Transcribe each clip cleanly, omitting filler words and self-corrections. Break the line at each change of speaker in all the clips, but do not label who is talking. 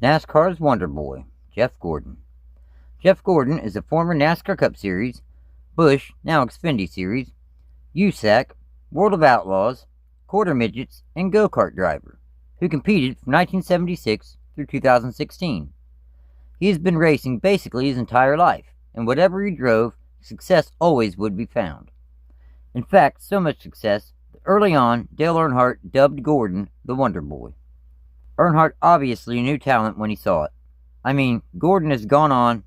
NASCAR's Wonder Boy, Jeff Gordon. Jeff Gordon is a former NASCAR Cup Series, Busch, now Xfinity Series, USAC, World of Outlaws, quarter midgets, and go-kart driver, who competed from 1976 through 2016. He has been racing basically his entire life, and whatever he drove, success always would be found. In fact, so much success that early on, Dale Earnhardt dubbed Gordon the Wonder Boy. Earnhardt obviously knew talent when he saw it. I mean, Gordon has gone on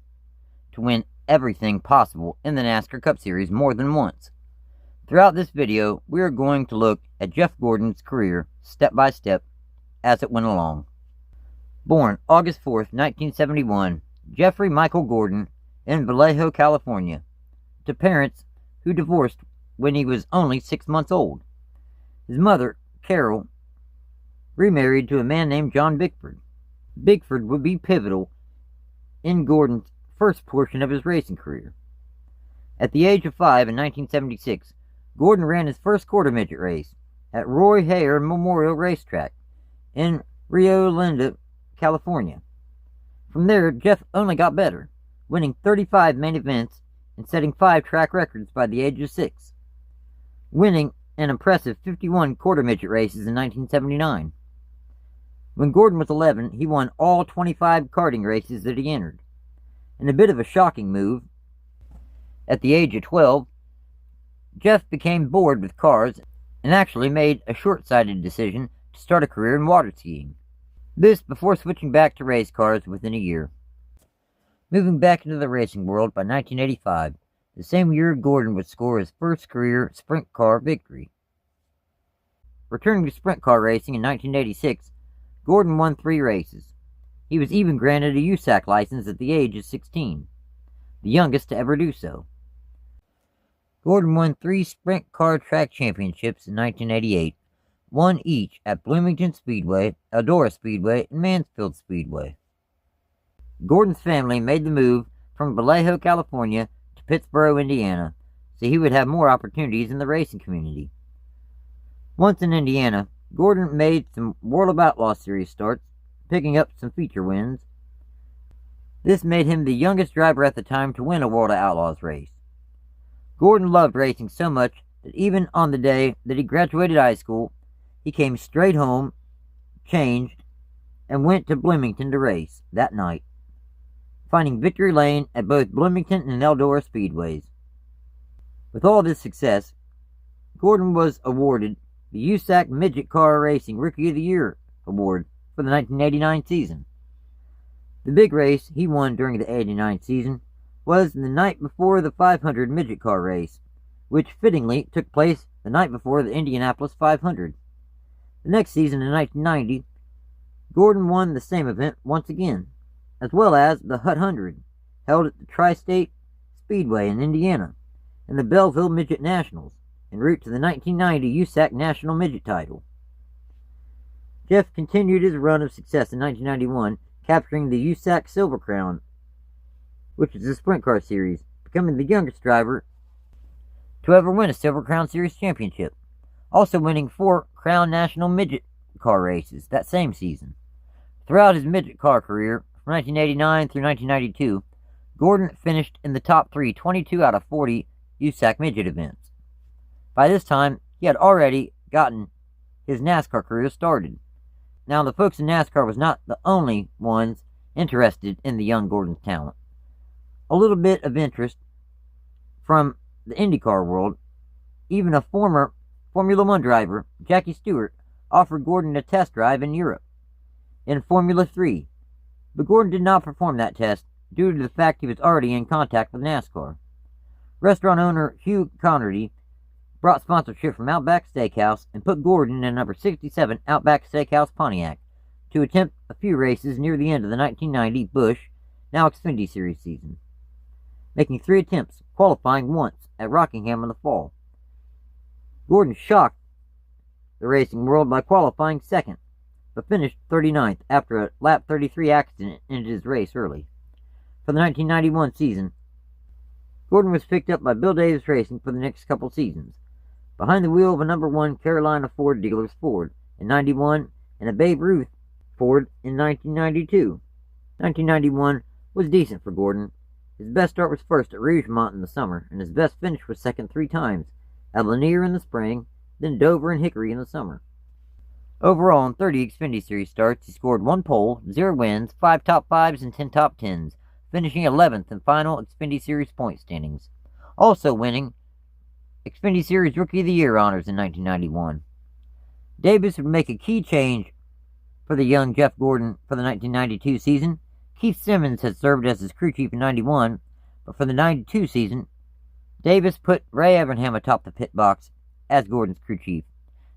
to win everything possible in the NASCAR Cup Series more than once. Throughout this video, we are going to look at Jeff Gordon's career step by step as it went along. Born August 4th, 1971, Jeffrey Michael Gordon in Vallejo, California, to parents who divorced when he was only 6 months old. His mother, Carol, remarried to a man named John Bickford. Bickford would be pivotal in Gordon's first portion of his racing career. At the age of 5 in 1976, Gordon ran his first quarter midget race at Roy Hare Memorial Racetrack in Rio Linda, California. From there, Jeff only got better, winning 35 main events and setting 5 track records by the age of 6, winning an impressive 51 quarter midget races in 1979. When Gordon was 11, he won all 25 karting races that he entered. In a bit of a shocking move, at the age of 12, Jeff became bored with cars and actually made a short-sighted decision to start a career in water skiing. This before switching back to race cars within a year. Moving back into the racing world by 1985, the same year Gordon would score his first career sprint car victory. Returning to sprint car racing in 1986, Gordon won 3 races. He was even granted a USAC license at the age of 16, the youngest to ever do so. Gordon won 3 sprint car track championships in 1988, one each at Bloomington Speedway, Eldora Speedway, and Mansfield Speedway. Gordon's family made the move from Vallejo, California to Pittsburgh, Indiana, so he would have more opportunities in the racing community. Once in Indiana, Gordon made some World of Outlaws Series starts, picking up some feature wins. This made him the youngest driver at the time to win a World of Outlaws race. Gordon loved racing so much that even on the day that he graduated high school, he came straight home, changed, and went to Bloomington to race that night, finding victory lane at both Bloomington and Eldora Speedways. With all this success, Gordon was awarded the USAC Midget Car Racing Rookie of the Year award for the 1989 season. The big race he won during the 89 season was the night before the 500 midget car race, which fittingly took place the night before the Indianapolis 500. The next season in 1990, Gordon won the same event once again, as well as the Hut 100, held at the Tri-State Speedway in Indiana, and the Belleville Midget Nationals, en route to the 1990 USAC National Midget title. Jeff continued his run of success in 1991, capturing the USAC Silver Crown, which is a sprint car series, becoming the youngest driver to ever win a Silver Crown Series championship, also winning 4 Crown National Midget car races that same season. Throughout his midget car career, from 1989 through 1992, Gordon finished in the top 3 22 out of 40 USAC midget events. By this time, he had already gotten his NASCAR career started. Now, the folks in NASCAR was not the only ones interested in the young Gordon's talent. A little bit of interest from the IndyCar world, even a former Formula One driver, Jackie Stewart, offered Gordon a test drive in Europe, in Formula 3, but Gordon did not perform that test due to the fact he was already in contact with NASCAR. Restaurant owner Hugh Connerty brought sponsorship from Outback Steakhouse and put Gordon in number 67 Outback Steakhouse Pontiac to attempt a few races near the end of the 1990 Busch, now Xfinity Series season, making 3 attempts, qualifying once at Rockingham in the fall. Gordon shocked the racing world by qualifying second, but finished 39th after a lap 33 accident ended his race early. For the 1991 season, Gordon was picked up by Bill Davis Racing for the next couple seasons, behind the wheel of a number 1 Carolina Ford dealer's Ford in 91 and a Babe Ruth Ford in 1992. 1991 was decent for Gordon. His best start was first at Rougemont in the summer, and his best finish was second 3 times, at Lanier in the spring, then Dover and Hickory in the summer. Overall, in 30 Xfinity Series starts, he scored 1 pole, 0 wins, 5 top 5s, and 10 top 10s, finishing 11th in final Xfinity Series point standings. Also winning Xfinity Series Rookie of the Year honors in 1991. Davis would make a key change for the young Jeff Gordon for the 1992 season. Keith Simmons had served as his crew chief in 91, but for the 92 season, Davis put Ray Evernham atop the pit box as Gordon's crew chief.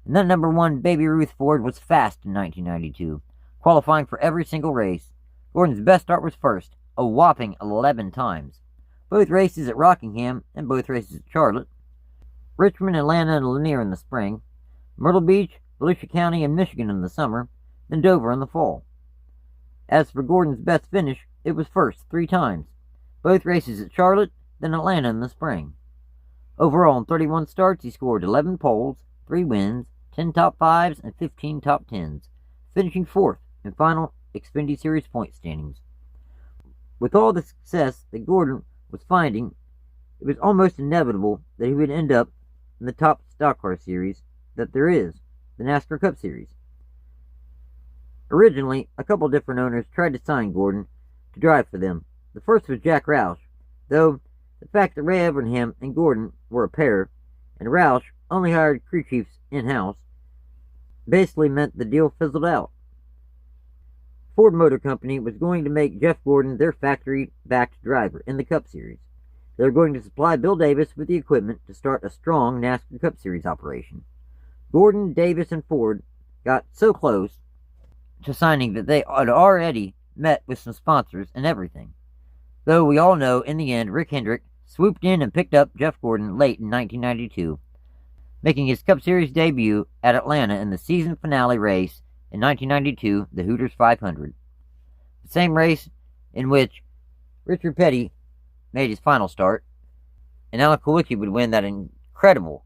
And then number 1 Baby Ruth Ford was fast in 1992, qualifying for every single race. Gordon's best start was first, a whopping 11 times. Both races at Rockingham and both races at Charlotte. Richmond, Atlanta, and Lanier in the spring. Myrtle Beach, Volusia County, and Michigan in the summer, then Dover in the fall. As for Gordon's best finish, it was first 3 times. Both races at Charlotte, then Atlanta in the spring. Overall, in 31 starts, he scored 11 poles, 3 wins, 10 top 5s, and 15 top 10s, finishing 4th in final Xfinity Series point standings. With all the success that Gordon was finding, it was almost inevitable that he would end up in the top stock car series that there is, the NASCAR Cup Series. Originally, a couple different owners tried to sign Gordon to drive for them. The first was Jack Roush, though the fact that Ray Evernham and Gordon were a pair, and Roush only hired crew chiefs in-house, basically meant the deal fizzled out. Ford Motor Company was going to make Jeff Gordon their factory-backed driver in the Cup Series. They were going to supply Bill Davis with the equipment to start a strong NASCAR Cup Series operation. Gordon, Davis, and Ford got so close to signing that they had already met with some sponsors and everything. Though we all know, in the end, Rick Hendrick swooped in and picked up Jeff Gordon late in 1992, making his Cup Series debut at Atlanta in the season finale race in 1992, the Hooters 500. The same race in which Richard Petty made his final start, and Alan Kulwicki would win that incredible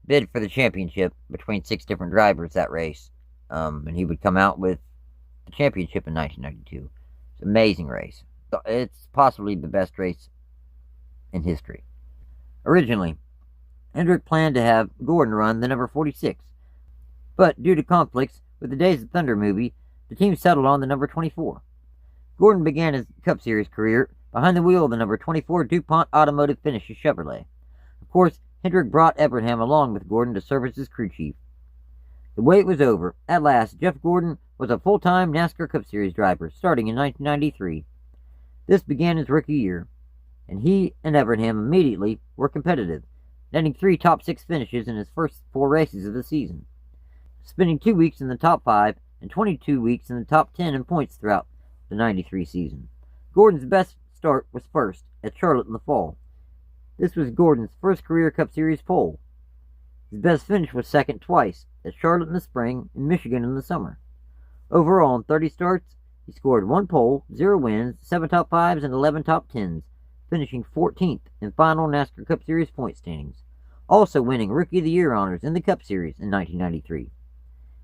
bid for the championship between 6 different drivers that race. And he would come out with the championship in 1992. It's an amazing race. It's possibly the best race in history. Originally, Hendrick planned to have Gordon run the number 46, but due to conflicts with the Days of Thunder movie, the team settled on the number 24. Gordon began his Cup Series career behind the wheel of the number 24 DuPont Automotive Finishes Chevrolet. Of course, Hendrick brought Evernham along with Gordon to serve as his crew chief. The wait was over. At last, Jeff Gordon was a full-time NASCAR Cup Series driver, starting in 1993. This began his rookie year, and he and Evernham immediately were competitive, netting 3 top 6 finishes in his first 4 races of the season, spending 2 weeks in the top 5 and 22 weeks in the top 10 in points throughout the 93 season. Gordon's best start was first at Charlotte in the fall. This was Gordon's first career Cup Series pole. His best finish was second twice, at Charlotte in the spring and Michigan in the summer. Overall, in 30 starts, he scored 1 pole, 0 wins, 7 top 5s, and 11 top 10s, finishing 14th in final NASCAR Cup Series point standings, also winning Rookie of the Year honors in the Cup Series in 1993.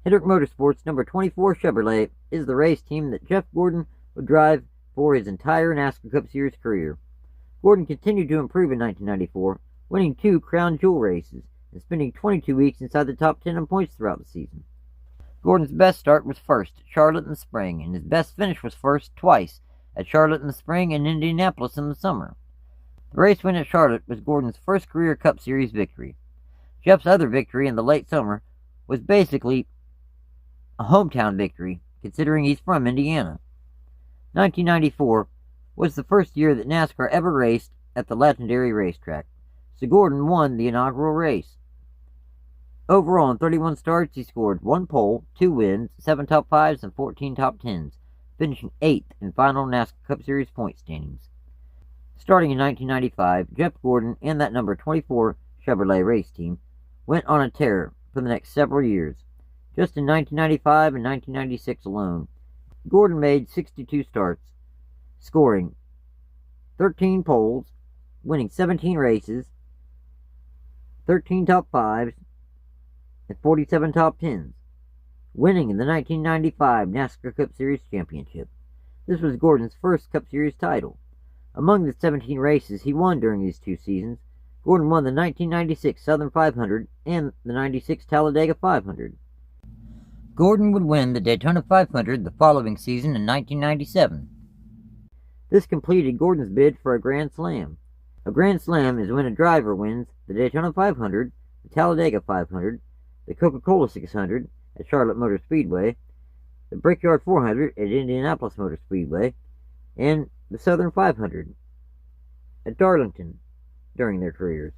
Hendrick Motorsports number 24 Chevrolet is the race team that Jeff Gordon would drive for his entire NASCAR Cup Series career. Gordon continued to improve in 1994, winning 2 Crown Jewel races and spending 22 weeks inside the top 10 in points throughout the season. Gordon's best start was first at Charlotte in the spring, and his best finish was first twice at Charlotte in the spring and Indianapolis in the summer. The race win at Charlotte was Gordon's first career Cup Series victory. Jeff's other victory in the late summer was basically a hometown victory, considering he's from Indiana. 1994 was the first year that NASCAR ever raced at the legendary racetrack, so Gordon won the inaugural race. Overall, in 31 starts, he scored 1 pole, 2 wins, 7 top 5s, and 14 top 10s, finishing 8th in final NASCAR Cup Series point standings. Starting in 1995, Jeff Gordon and that number 24 Chevrolet race team went on a tear for the next several years. Just in 1995 and 1996 alone, Gordon made 62 starts, scoring 13 poles, winning 17 races, 13 top 5s, and 47 top 10s, winning the 1995 NASCAR Cup Series championship. This was Gordon's first Cup Series title. Among the 17 races he won during these 2 seasons, Gordon won the 1996 Southern 500 and the 96 Talladega 500. Gordon would win the Daytona 500 the following season in 1997. This completed Gordon's bid for a Grand Slam. A Grand Slam is when a driver wins the Daytona 500, the Talladega 500, the Coca-Cola 600 at Charlotte Motor Speedway, the Brickyard 400 at Indianapolis Motor Speedway, and the Southern 500 at Darlington during their careers.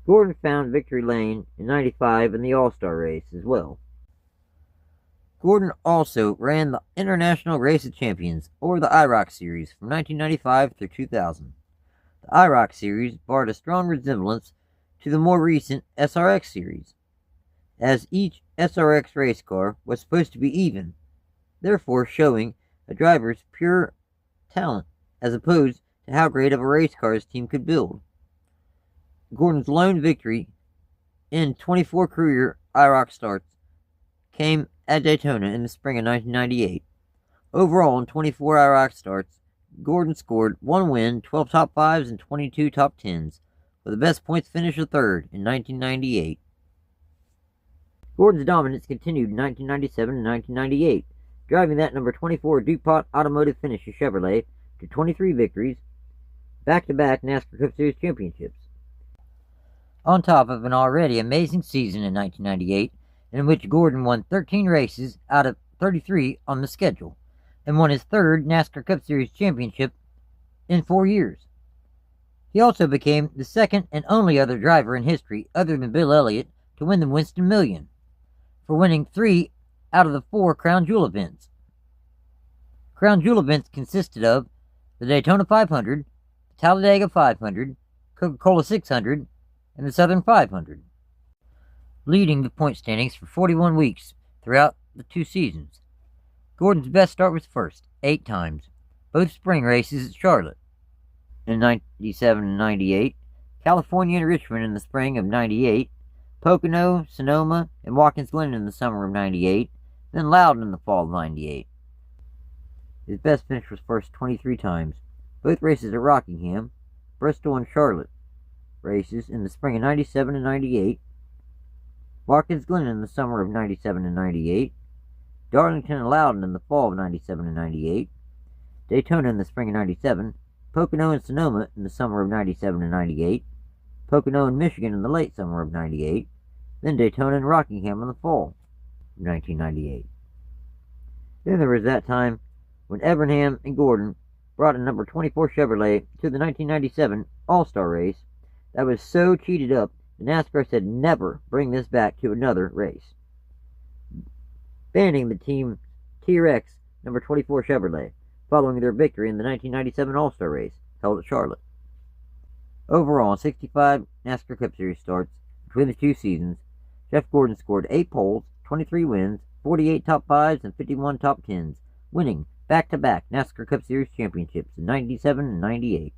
Gordon found victory lane in '95 in the All-Star race as well. Gordon also ran the International Race of Champions, or the IROC Series, from 1995 through 2000. The IROC Series bore a strong resemblance to the more recent SRX Series, as each SRX race car was supposed to be even, therefore showing a driver's pure talent as opposed to how great of a race car his team could build. Gordon's lone victory in 24 career IROC starts came at Daytona in the spring of 1998. Overall, in 24 IROC starts, Gordon scored 1 win, 12 top 5s, and 22 top 10s, with the best points finish of 3rd in 1998. Gordon's dominance continued in 1997 and 1998, driving that number 24 DuPont Automotive Finishes Chevrolet to 23 victories, back-to-back NASCAR Cup Series championships. On top of an already amazing season in 1998, in which Gordon won 13 races out of 33 on the schedule, and won his 3rd NASCAR Cup Series championship in 4 years. He also became the 2nd and only other driver in history, other than Bill Elliott, to win the Winston Million, for winning 3 out of the 4 Crown Jewel events. Crown Jewel events consisted of the Daytona 500, the Talladega 500, Coca-Cola 600, and the Southern 500, leading the point standings for 41 weeks throughout the 2 seasons. Gordon's best start was first, 8 times, both spring races at Charlotte in 97 and 98, California and Richmond in the spring of 98, Pocono, Sonoma, and Watkins Glen in the summer of 98, then Loudon in the fall of 98. His best finish was first 23 times, both races at Rockingham, Bristol, and Charlotte races in the spring of 97 and 98, Watkins Glen in the summer of 97 and 98, Darlington and Loudon in the fall of 97 and 98, Daytona in the spring of 97, Pocono and Sonoma in the summer of 97 and 98, Pocono and Michigan in the late summer of 98, then Daytona and Rockingham in the fall of 1998. Then there was that time when Evernham and Gordon brought a number 24 Chevrolet to the 1997 All-Star race that was so cheated up that NASCAR said never bring this back to another race, banning the team TRX number 24 Chevrolet following their victory in the 1997 All-Star race held at Charlotte. Overall, in 65 NASCAR Cup Series starts between the 2 seasons, Jeff Gordon scored 8 poles, 23 wins, 48 top 5s, and 51 top 10s, winning back-to-back NASCAR Cup Series championships in 97 and 98.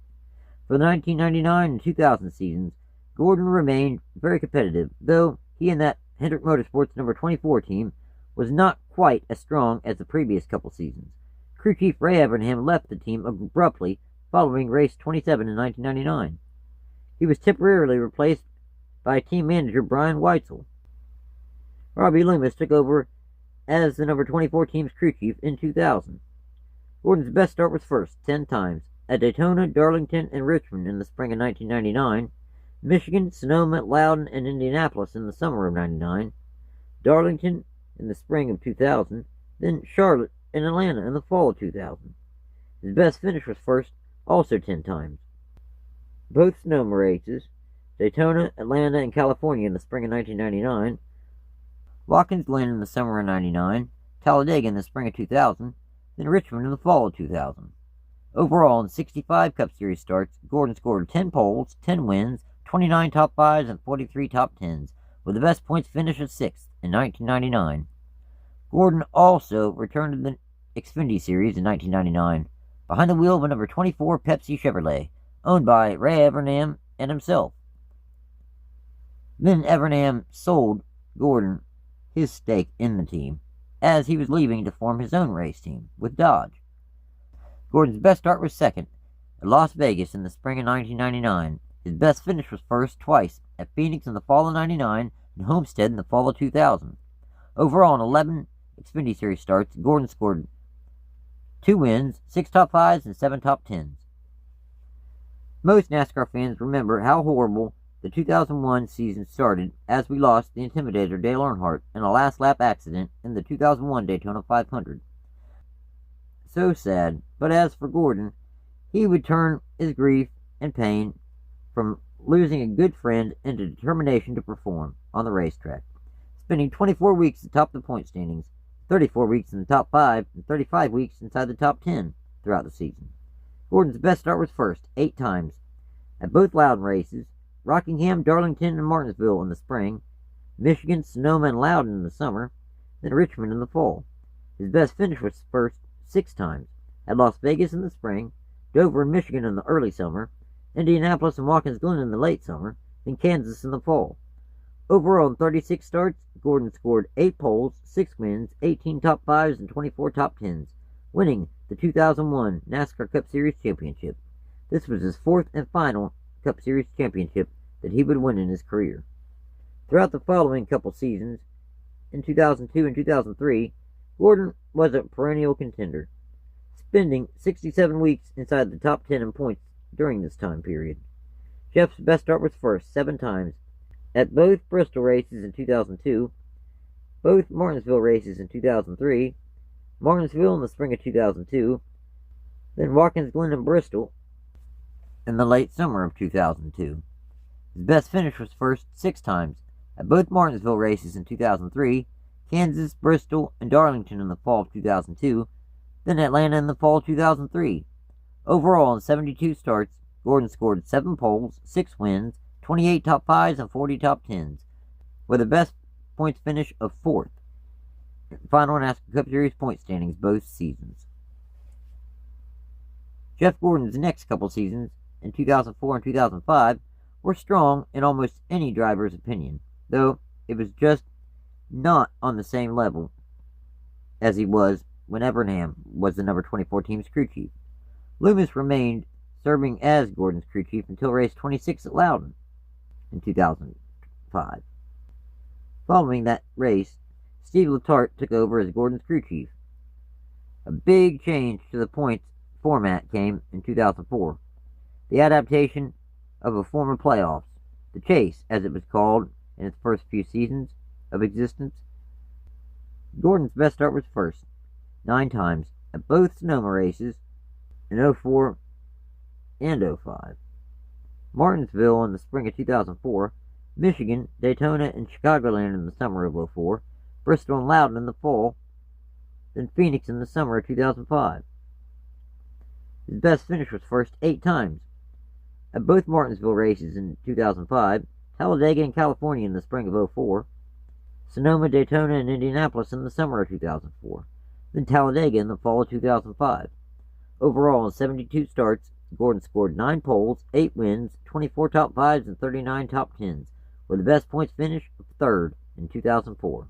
For the 1999 and 2000 seasons, Gordon remained very competitive, though he and that Hendrick Motorsports number 24 team was not quite as strong as the previous couple seasons. Crew chief Ray Evernham left the team abruptly following race 27 in 1999. He was temporarily replaced by team manager Brian Weitzel. Robbie Loomis took over as the number 24 team's crew chief in 2000. Gordon's best start was first, 10 times, at Daytona, Darlington, and Richmond in the spring of 1999, Michigan, Sonoma, Loudon, and Indianapolis in the summer of 99, Darlington in the spring of 2000, then Charlotte and Atlanta in the fall of 2000. His best finish was first, also 10 times. Both Sonoma races, Daytona, Atlanta, and California in the spring of 1999, Watkins Glen in the summer of 99, Talladega in the spring of 2000, then Richmond in the fall of 2000. Overall, in 65 Cup Series starts, Gordon scored 10 poles, 10 wins, 29 top 5s, and 43 top 10s, with the best points finish of 6th in 1999. Gordon also returned to the Xfinity Series in 1999, behind the wheel of a number 24 Pepsi Chevrolet, owned by Ray Evernham and himself. Then Evernham sold Gordon his stake in the team as he was leaving to form his own race team with Dodge. Gordon's best start was second at Las Vegas in the spring of 1999. His best finish was first twice at Phoenix in the fall of 99 and Homestead in the fall of 2000. Overall, in 11 Xfinity Series starts, Gordon scored 2 wins, 6 top 5s, and 7 top 10s. Most NASCAR fans remember how horrible the 2001 season started as we lost the Intimidator Dale Earnhardt in a last-lap accident in the 2001 Daytona 500. So sad, but as for Gordon, he would turn his grief and pain from losing a good friend into determination to perform on the racetrack, spending 24 weeks atop the point standings, 34 weeks in the top 5, and 35 weeks inside the top 10 throughout the season. Gordon's best start was first, 8 times, at both Loudon races, Rockingham, Darlington, and Martinsville in the spring, Michigan, Sonoma, and Loudon in the summer, then Richmond in the fall. His best finish was first 6 times, at Las Vegas in the spring, Dover and Michigan in the early summer, Indianapolis and Watkins Glen in the late summer, and Kansas in the fall. Overall, in 36 starts, Gordon scored 8 poles, 6 wins, 18 top 5s, and 24 top 10s, winning the 2001 NASCAR Cup Series championship. This was his 4th and final Cup Series championship that he would win in his career. Throughout the following couple seasons, in 2002 and 2003, Gordon was a perennial contender, spending 67 weeks inside the top 10 in points during this time period. Jeff's best start was first, 7 times, at both Bristol races in 2002, both Martinsville races in 2003, Martinsville in the spring of 2002, then Watkins Glen and Bristol in the late summer of 2002. His best finish was first 6 times, at both Martinsville races in 2003, Kansas, Bristol, and Darlington in the fall of 2002, then Atlanta in the fall of 2003. Overall, in 72 starts, Gordon scored 7 poles, 6 wins, 28 top 5s, and 40 top 10s, with a best points finish of 4th. Final NASCAR Cup Series point standings both seasons. Jeff Gordon's next couple seasons, in 2004 and 2005, were strong in almost any driver's opinion, though it was just not on the same level as he was when Evernham was the number 24 team's crew chief. Loomis remained serving as Gordon's crew chief until race 26 at Loudon in 2005. Following that race, Steve Letarte took over as Gordon's crew chief. A big change to the points format came in 2004. The adaptation of a former playoffs, the Chase, as it was called in its first few seasons of existence. Gordon's best start was first, 9 times, at both Sonoma races in 04 and 05. Martinsville in the spring of 2004, Michigan, Daytona, and Chicagoland in the summer of 04, Bristol and Loudon in the fall, then Phoenix in the summer of 2005. His best finish was first 8 times, at both Martinsville races in 2005, Talladega and California in the spring of 04, Sonoma, Daytona, and Indianapolis in the summer of 2004, then Talladega in the fall of 2005. Overall, in 72 starts, Gordon scored 9 poles, 8 wins, 24 top 5s, and 39 top 10s, with the best points finish of 3rd in 2004.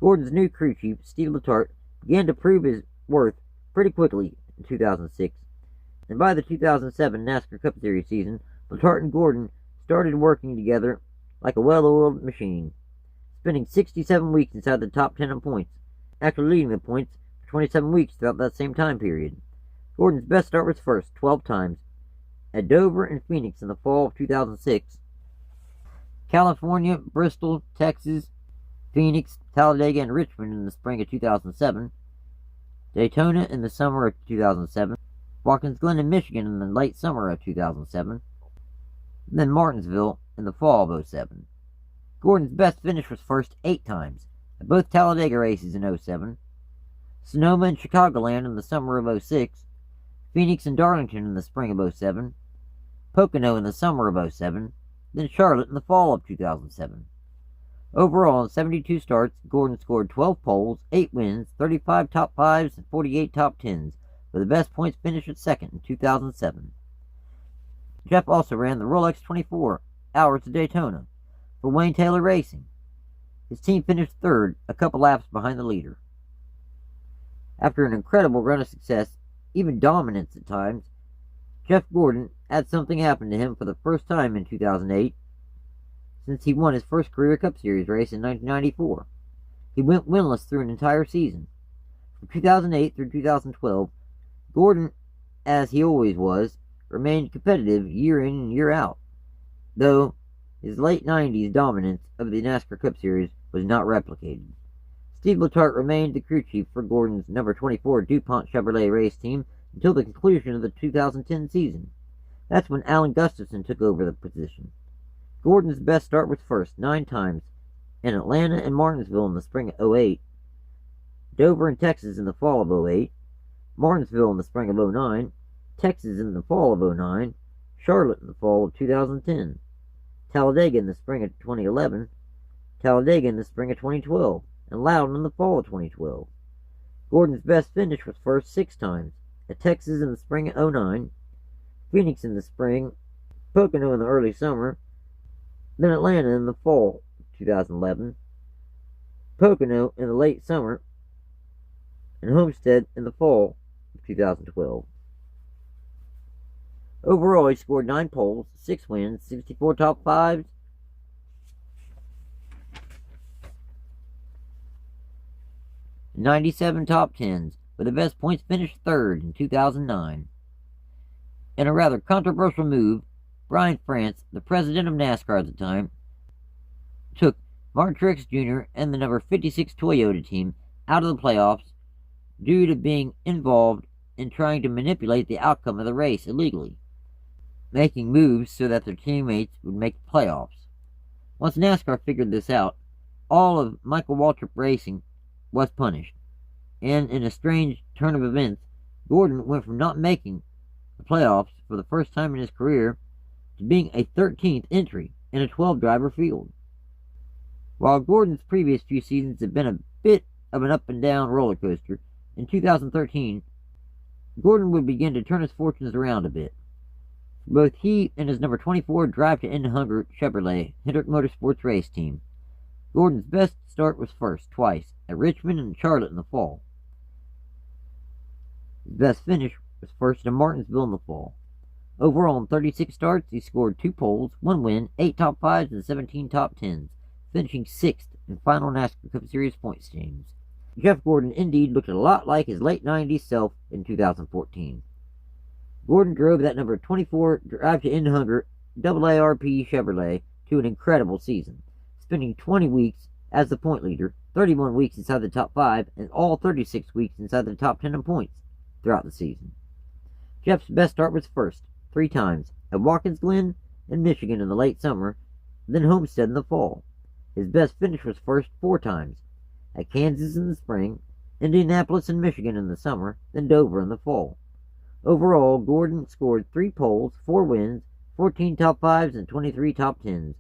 Gordon's new crew chief, Steve Letarte, began to prove his worth pretty quickly in 2006, and by the 2007 NASCAR Cup Series season, Letarte and Gordon started working together like a well-oiled machine, spending 67 weeks inside the top 10 in points, after leading the points for 27 weeks throughout that same time period. Gordon's best start was first, 12 times, at Dover and Phoenix in the fall of 2006, California, Bristol, Texas, Phoenix, Talladega, and Richmond in the spring of 2007, Daytona in the summer of 2007, Watkins Glen and Michigan in the late summer of 2007, then Martinsville in the fall of 07. Gordon's best finish was first 8 times, at both Talladega races in 07, Sonoma and Chicagoland in the summer of 06, Phoenix and Darlington in the spring of 07, Pocono in the summer of 07, then Charlotte in the fall of 2007. Overall, in 72 starts, Gordon scored 12 poles, 8 wins, 35 top 5s, and 48 top 10s, with the best points finish at 2nd in 2007. Jeff also ran the Rolex 24 Hours of Daytona for Wayne Taylor Racing. His team finished 3rd, a couple laps behind the leader. After an incredible run of success, even dominance at times, Jeff Gordon had something happen to him for the first time in 2008 since he won his first career Cup Series race in 1994. He went winless through an entire season. From 2008 through 2012, Gordon, as he always was, remained competitive year in and year out, though his late 90s dominance of the NASCAR Cup Series was not replicated. Steve Letarte remained the crew chief for Gordon's number 24 DuPont Chevrolet race team until the conclusion of the 2010 season. That's when Alan Gustafson took over the position. Gordon's best start was first 9 times, in Atlanta and Martinsville in the spring of 08, Dover and Texas in the fall of 08, Martinsville in the spring of 09, Texas in the fall of 09, Charlotte in the fall of 2010, Talladega in the spring of 2011, Talladega in the spring of 2012, and Loudon in the fall of 2012. Gordon's best finish was first 6 times, at Texas in the spring of 09, Phoenix in the spring, Pocono in the early summer, then Atlanta in the fall of 2011, Pocono in the late summer, and Homestead in the fall of 2012. Overall, he scored 9 poles, 6 wins, 64 top 5s, and 97 top 10s, with the best points finished 3rd in 2009. In a rather controversial move, Brian France, the president of NASCAR at the time, took Martin Truex Jr. and the number 56 Toyota team out of the playoffs due to being involved in trying to manipulate the outcome of the race illegally, making moves so that their teammates would make the playoffs. Once NASCAR figured this out, all of Michael Waltrip Racing was punished, and in a strange turn of events, Gordon went from not making the playoffs for the first time in his career to being a 13th entry in a 12-driver field. While Gordon's previous few seasons have been a bit of an up-and-down roller coaster, in 2013, Gordon would begin to turn his fortunes around a bit. Both he and his number 24 Drive to End Hunger Chevrolet Hendrick Motorsports race team. Gordon's best start was first, twice, at Richmond and Charlotte in the fall. His best finish was first in Martinsville in the fall. Overall, in 36 starts, he scored 2 poles, 1 win, 8 top 5s, and 17 top 10s, finishing 6th in final NASCAR Cup Series point standings. Jeff Gordon indeed looked a lot like his late 90s self in 2014. Gordon drove that number 24 Drive to End Hunger AARP Chevrolet to an incredible season, spending 20 weeks as the point leader, 31 weeks inside the top 5, and all 36 weeks inside the top 10 in points throughout the season. Jeff's best start was first, 3 times, at Watkins Glen and Michigan in the late summer, then Homestead in the fall. His best finish was first 4 times, at Kansas in the spring, Indianapolis and Michigan in the summer, then Dover in the fall. Overall, Gordon scored 3 poles, 4 wins, 14 top 5s, and 23 top 10s,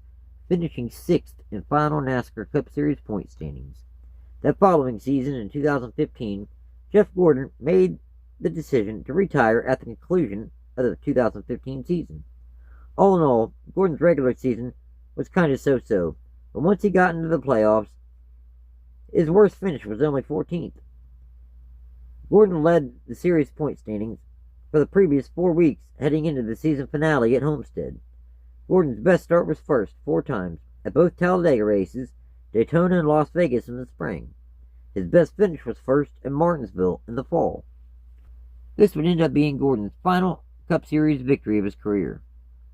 finishing 6th in final NASCAR Cup Series point standings. That following season, in 2015, Jeff Gordon made the decision to retire at the conclusion of the 2015 season. All in all, Gordon's regular season was kind of so-so, but once he got into the playoffs, his worst finish was only 14th. Gordon led the series point standings for the previous 4 weeks heading into the season finale at Homestead. Gordon's best start was first 4 times at both Talladega races, Daytona and Las Vegas in the spring. His best finish was first in Martinsville in the fall. This would end up being Gordon's final Cup Series victory of his career.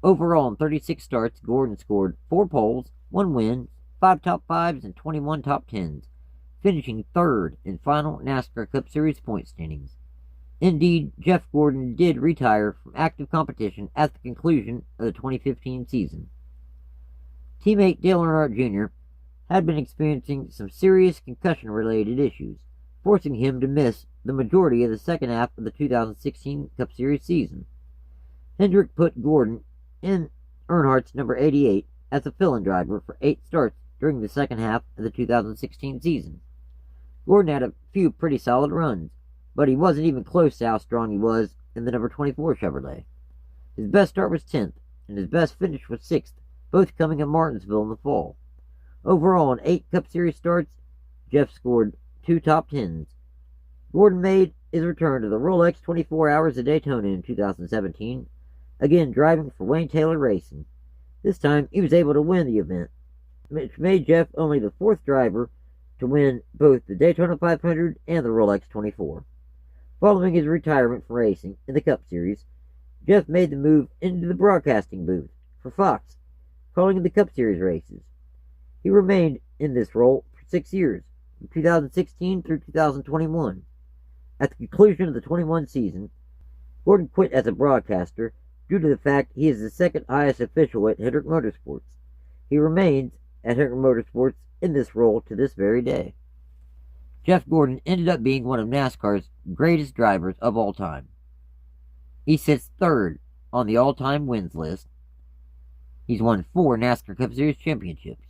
Overall, in 36 starts, Gordon scored 4 poles, 1 win, 5 top 5s, and 21 top 10s, finishing 3rd in final NASCAR Cup Series point standings. Indeed, Jeff Gordon did retire from active competition at the conclusion of the 2015 season. Teammate Dale Earnhardt Jr. had been experiencing some serious concussion-related issues, forcing him to miss the majority of the second half of the 2016 Cup Series season. Hendrick put Gordon in Earnhardt's number 88 as a fill-in driver for 8 starts during the second half of the 2016 season. Gordon had a few pretty solid runs, but he wasn't even close to how strong he was in the number 24 Chevrolet. His best start was 10th, and his best finish was 6th, both coming at Martinsville in the fall. Overall, in 8 Cup Series starts, Jeff scored 2 top 10s, Gordon made his return to the Rolex 24 Hours of Daytona in 2017, again driving for Wayne Taylor Racing. This time, he was able to win the event, which made Jeff only the fourth driver to win both the Daytona 500 and the Rolex 24. Following his retirement from racing in the Cup Series, Jeff made the move into the broadcasting booth for Fox, calling the Cup Series races. He remained in this role for 6 years, from 2016 through 2021. At the conclusion of the 21 season, Gordon quit as a broadcaster due to the fact he is the second highest official at Hendrick Motorsports. He remains at Hendrick Motorsports in this role to this very day. Jeff Gordon ended up being one of NASCAR's greatest drivers of all time. He sits third on the all-time wins list. He's won 4 NASCAR Cup Series championships.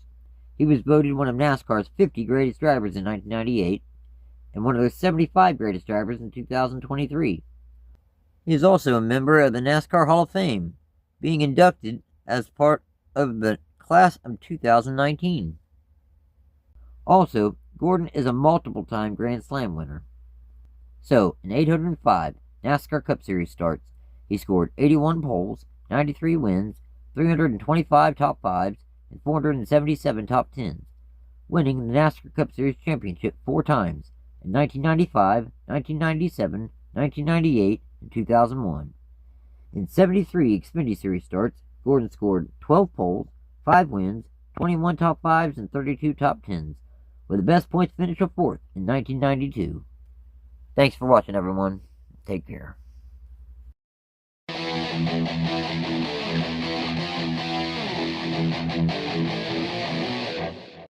He was voted one of NASCAR's 50 greatest drivers in 1998 and one of the 75 greatest drivers in 2023. He is also a member of the NASCAR Hall of Fame, being inducted as part of the class of 2019. Also, Gordon is a multiple-time Grand Slam winner. So, in 805 NASCAR Cup Series starts, he scored 81 poles, 93 wins, 325 top 5s, and 477 top 10s, winning the NASCAR Cup Series championship 4 times, in 1995, 1997, 1998, and 2001. In 73 Xfinity Series starts, Gordon scored 12 poles, 5 wins, 21 top 5s, and 32 top 10s, with the best points finish of 4th in 1992. Thanks for watching, everyone. Take care.